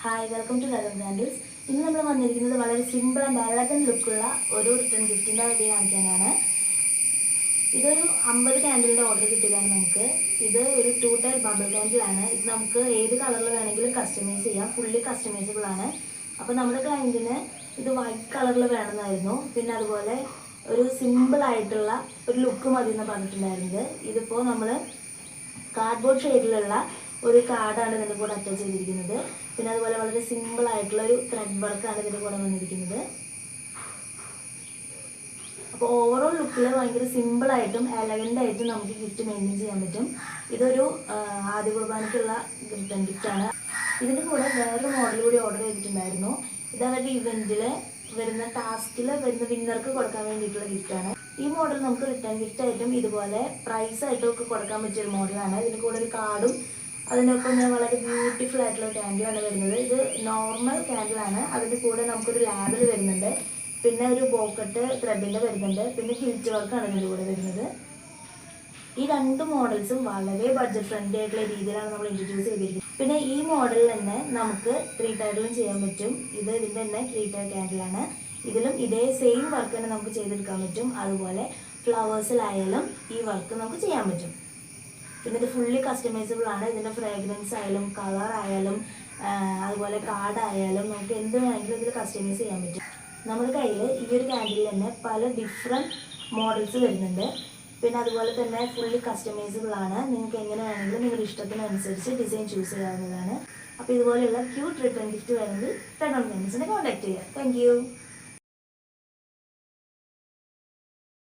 Hi, welcome to Lavan candles. ഇന്ന് നമ്മൾ വന്നിരിക്കുന്നത് വളരെ സിമ്പിൾ ആൻഡ് എലഗൻ ലുക്കുള്ള ഒരു റിട്ടേൺ ഗിഫ്റ്റിൻ്റെ വീഡിയോ കാണിക്കാനാണ്. ഇതൊരു 50 ക്യാൻഡിലിൻ്റെ ഓർഡർ കിട്ടിയതാണ് നമുക്ക്. ഇത് ഒരു 2 ടയർ ബബിൾ ക്യാൻഡിലാണ്. ഇത് നമുക്ക് ഏത് കളറിൽ വേണമെങ്കിലും കസ്റ്റമൈസ് ചെയ്യാം. ഫുള്ളി കസ്റ്റമൈസബിൾ ആണ്. അപ്പോൾ നമ്മുടെ ക്ലയൻറ്റിന് ഇത് വൈറ്റ് കളറിൽ വേണമെന്നായിരുന്നു. പിന്നെ അതുപോലെ ഒരു സിമ്പിൾ ആയിട്ടുള്ള ഒരു ലുക്ക് മതി എന്ന് പറഞ്ഞിട്ടുണ്ടായിരുന്നത്. ഇതിപ്പോൾ നമ്മൾ കാർഡ്ബോർഡ് ഷേഡിലുള്ള ഒരു കാർഡാണ് ഇതിൻ്റെ കൂടെ അറ്റാച്ച് ചെയ്തിരിക്കുന്നത്. പിന്നെ അതുപോലെ വളരെ സിമ്പിൾ ആയിട്ടുള്ള ഒരു ത്രെഡ് വർക്കാണ് ഇതിൻ്റെ കൂടെ വന്നിരിക്കുന്നത്. അപ്പോൾ ഓവറോൾ ലുക്കിൽ ഭയങ്കര സിമ്പിളായിട്ടും എലഗൻ്റായിട്ടും നമുക്ക് ഗിഫ്റ്റ് മെയിൻറ്റെയിൻ ചെയ്യാൻ പറ്റും. ഇതൊരു ആദ്യ കുർബാനയ്ക്കുള്ള റിട്ടേൺ ഗിഫ്റ്റാണ്. ഇതിൻ്റെ കൂടെ വേറൊരു മോഡൽ കൂടി ഓർഡർ ചെയ്തിട്ടുണ്ടായിരുന്നു. ഇത് അവരുടെ ഇവൻറ്റിൽ വരുന്ന ടാസ്കിൽ വരുന്ന വിന്നർക്ക് കൊടുക്കാൻ വേണ്ടിയിട്ടുള്ള ഗിഫ്റ്റാണ്. ഈ മോഡൽ നമുക്ക് റിട്ടേൺ ഗിഫ്റ്റായിട്ടും ഇതുപോലെ പ്രൈസായിട്ടും ഒക്കെ കൊടുക്കാൻ പറ്റിയൊരു മോഡലാണ്. ഇതിൻ്റെ കൂടെ ഒരു കാർഡും അതിനൊപ്പം ഞാൻ വളരെ ബ്യൂട്ടിഫുൾ ആയിട്ടുള്ള ക്യാൻഡിലാണ് വരുന്നത്. ഇത് നോർമൽ ക്യാൻഡിലാണ്. അതിൻ്റെ കൂടെ നമുക്കൊരു ലാബിൽ വരുന്നുണ്ട്. പിന്നെ ഒരു പോക്കറ്റ് ത്രെഡിൻ്റെ വരുന്നുണ്ട്. പിന്നെ കിൽറ്റ് വർക്കാണ് ഇതിൻ്റെ കൂടെ വരുന്നത്. ഈ രണ്ട് മോഡൽസും വളരെ ബഡ്ജറ്റ് ഫ്രണ്ട്ലി ആയിട്ടുള്ള രീതിയിലാണ് നമ്മൾ ഇൻട്രൊഡ്യൂസ് ചെയ്തിരിക്കുന്നത്. പിന്നെ ഈ മോഡലിൽ തന്നെ നമുക്ക് 3 ടയറിലും ചെയ്യാൻ പറ്റും. ഇതിൻ്റെ തന്നെ 3 ടയർ ക്യാൻഡിലാണ്. ഇതിലും ഇതേ സെയിം വർക്ക് തന്നെ നമുക്ക് ചെയ്തെടുക്കാൻ പറ്റും. അതുപോലെ ഫ്ലവേഴ്സിലായാലും ഈ വർക്ക് നമുക്ക് ചെയ്യാൻ പറ്റും. പിന്നെ ഇത് ഫുള്ളി കസ്റ്റമൈസബിൾ ആണ്. ഇതിൻ്റെ ഫ്രാഗ്രൻസ് ആയാലും കളർ ആയാലും അതുപോലെ കാർഡ് ആയാലും നമുക്ക് എന്ത് വേണമെങ്കിലും ഇതിൽ കസ്റ്റമൈസ് ചെയ്യാൻ പറ്റും. നമ്മുടെ കയ്യിൽ ഈ ഒരു ക്യാൻഡിൽ തന്നെ പല ഡിഫറെൻറ്റ് മോഡൽസ് വരുന്നുണ്ട്. പിന്നെ അതുപോലെ തന്നെ ഫുള്ളി കസ്റ്റമൈസബിൾ ആണ്. നിങ്ങൾക്ക് എങ്ങനെ വേണമെങ്കിലും നിങ്ങളുടെ ഇഷ്ടത്തിനനുസരിച്ച് ഡിസൈൻ ചൂസ് ചെയ്യാവുന്നതാണ്. അപ്പോൾ ഇതുപോലെയുള്ള ക്യൂട്ട് റിട്ടേൺ ഗിഫ്റ്റ് വേണമെങ്കിൽ റെഡ് ഓൺ ഫ്രണ്ട്സിനെ കോൺടാക്ട് ചെയ്യുക. Thank you.